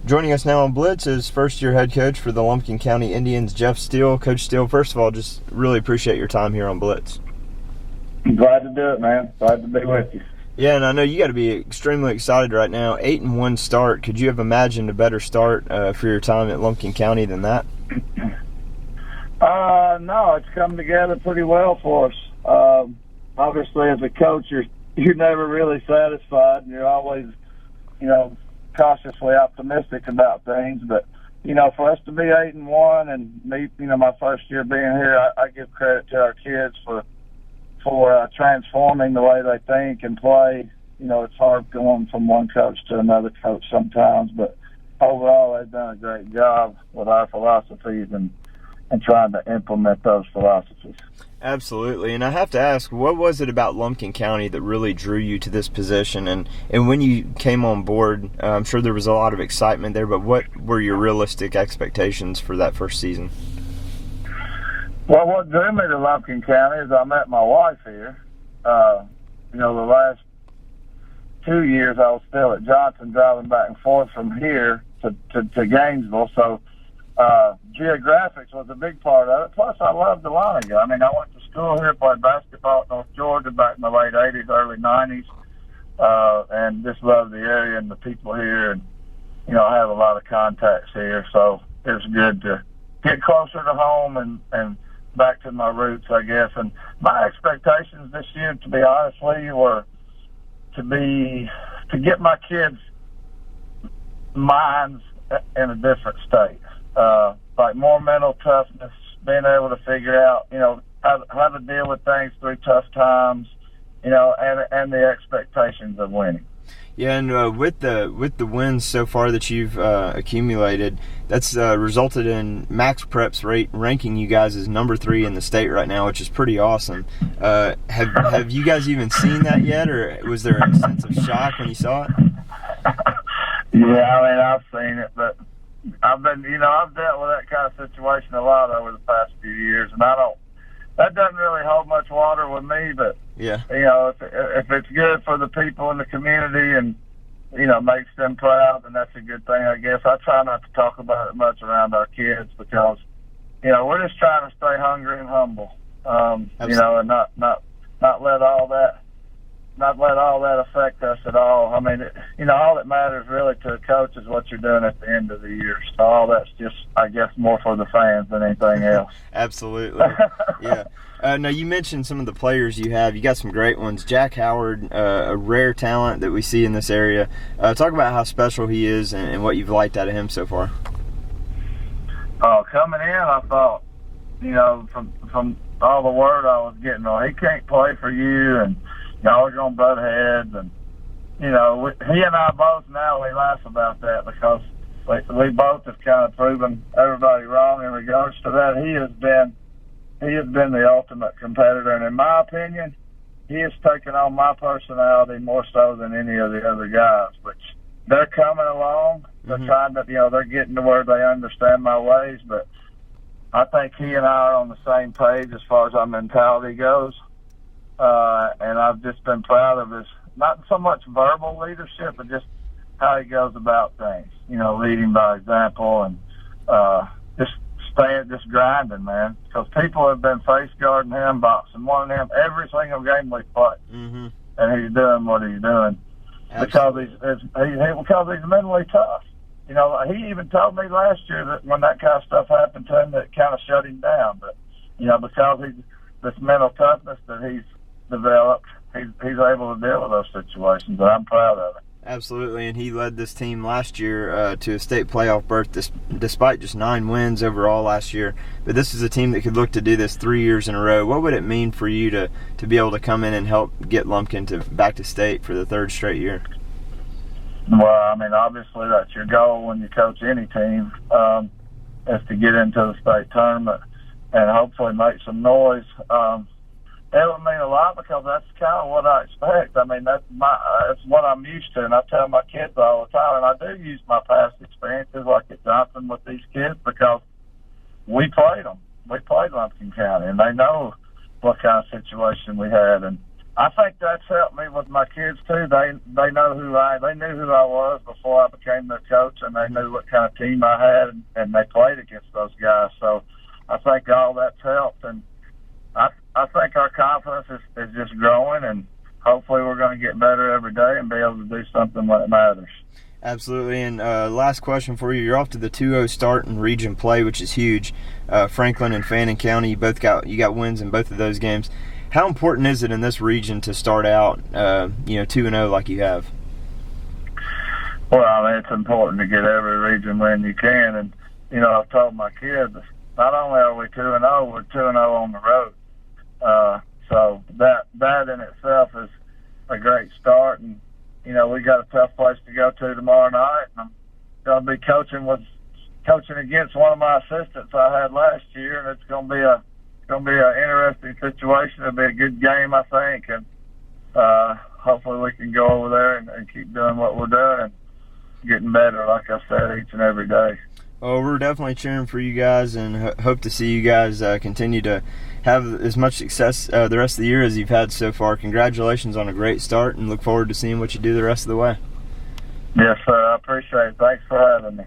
Joining us now on Blitz is first-year head coach for the Lumpkin County Indians, Jeff Steele. Coach Steele, first of all, just really appreciate your time here on Blitz. I'm glad to do it, man. Glad to be with you. Yeah, and I know you got to be extremely excited right now. 8-1 start. Could you have imagined a better start for your time at Lumpkin County than that? No, it's come together pretty well for us. Obviously, as a coach, you're never really satisfied, and you're always, cautiously optimistic about things. But for us to be 8-1 and me, my first year being here, I give credit to our kids for transforming the way they think and play. It's hard going from one coach to another coach sometimes, but overall they've done a great job with our philosophies and trying to implement those philosophies. Absolutely. And I have to ask, what was it about Lumpkin County that really drew you to this position? And when you came on board, I'm sure there was a lot of excitement there, but what were your realistic expectations for that first season? Well, what drew me to Lumpkin County is I met my wife here. The last 2 years I was still at Johnson, driving back and forth from here to Gainesville. So geographics was a big part of it. Plus, I loved the line again. I went to school here, played basketball at North Georgia back in the late 80s, early 90s, and just loved the area and the people here. And, I have a lot of contacts here, so it was good to get closer to home and back to my roots, I guess. And my expectations this year, to be honest with you, were to get my kids' minds in a different state. Like more mental toughness, being able to figure out, how to deal with things through tough times, and the expectations of winning. Yeah, and with the wins so far that you've accumulated, that's resulted in MaxPreps ranking you guys as number 3 in the state right now, which is pretty awesome. Have you guys even seen that yet, or was there a sense of shock when you saw it? Yeah, I've seen it, but I've been, I've dealt with that kind of situation a lot over the past few years, and that doesn't really hold much water with me, but yeah, if it's good for the people in the community and, makes them proud, then that's a good thing, I guess. I try not to talk about it much around our kids because, we're just trying to stay hungry and humble, and not let all that affect us at all. All that matters really to a coach is what you're doing at the end of the year. So all that's just, I guess, more for the fans than anything else. Absolutely. Yeah. Now, you mentioned some of the players you have. You got some great ones. Jack Howard, a rare talent that we see in this area. Talk about how special he is and what you've liked out of him so far. Coming in, I thought, from all the word I was getting on, he can't play for you, and y'all are going to butt heads. And, he and I both now, we laugh about that because we both have kind of proven everybody wrong in regards to that. He has been the ultimate competitor, and in my opinion, he has taken on my personality more so than any of the other guys, which they're coming along. They're trying to, they're getting to where they understand my ways, but I think he and I are on the same page as far as our mentality goes. And I've just been proud of his, not so much verbal leadership, but just how he goes about things, leading by example and just grinding, man. Because people have been face guarding him, boxing, wanting him every single game we play. And he's doing what he's doing because he's mentally tough. He even told me last year that when that kind of stuff happened to him, that it kind of shut him down. But, because he's this mental toughness that he's developed, he's able to deal with those situations, and I'm proud of it. Absolutely, and he led this team last year to a state playoff berth despite just 9 wins overall last year. But this is a team that could look to do this 3 years in a row. What would it mean for you to be able to come in and help get Lumpkin back to state for the 3rd straight year? Well, obviously that's your goal when you coach any team, is to get into the state tournament and hopefully make some noise. It would mean a lot because that's kind of what I expect. That's what I'm used to, and I tell my kids all the time, and I do use my past experiences like at Johnson with these kids because we played them. We played Lumpkin County, and they know what kind of situation we had, and I think that's helped me with my kids too. They know they knew who I was before I became their coach, and they knew what kind of team I had, and they played against those guys. So I think all that's helped, and I think our confidence is just growing, and hopefully we're going to get better every day and be able to do something that matters. Absolutely. And last question for you. You're off to the 2-0 start in region play, which is huge. Franklin and Fannin County, you got wins in both of those games. How important is it in this region to start out 2-0 like you have? Well, I mean, it's important to get every region win you can, and I've told my kids, not only are we 2-0, we're 2-0 on the road. So that in itself is a great start, and we got a tough place to go to tomorrow night. And I'm going to be coaching against one of my assistants I had last year, and it's going to be an interesting situation. It'll be a good game, I think, and hopefully we can go over there and keep doing what we're doing and getting better, like I said, each and every day. Well, we're definitely cheering for you guys, and hope to see you guys continue to have as much success the rest of the year as you've had so far. Congratulations on a great start, and look forward to seeing what you do the rest of the way. Yes, sir. I appreciate it. Thanks for having me.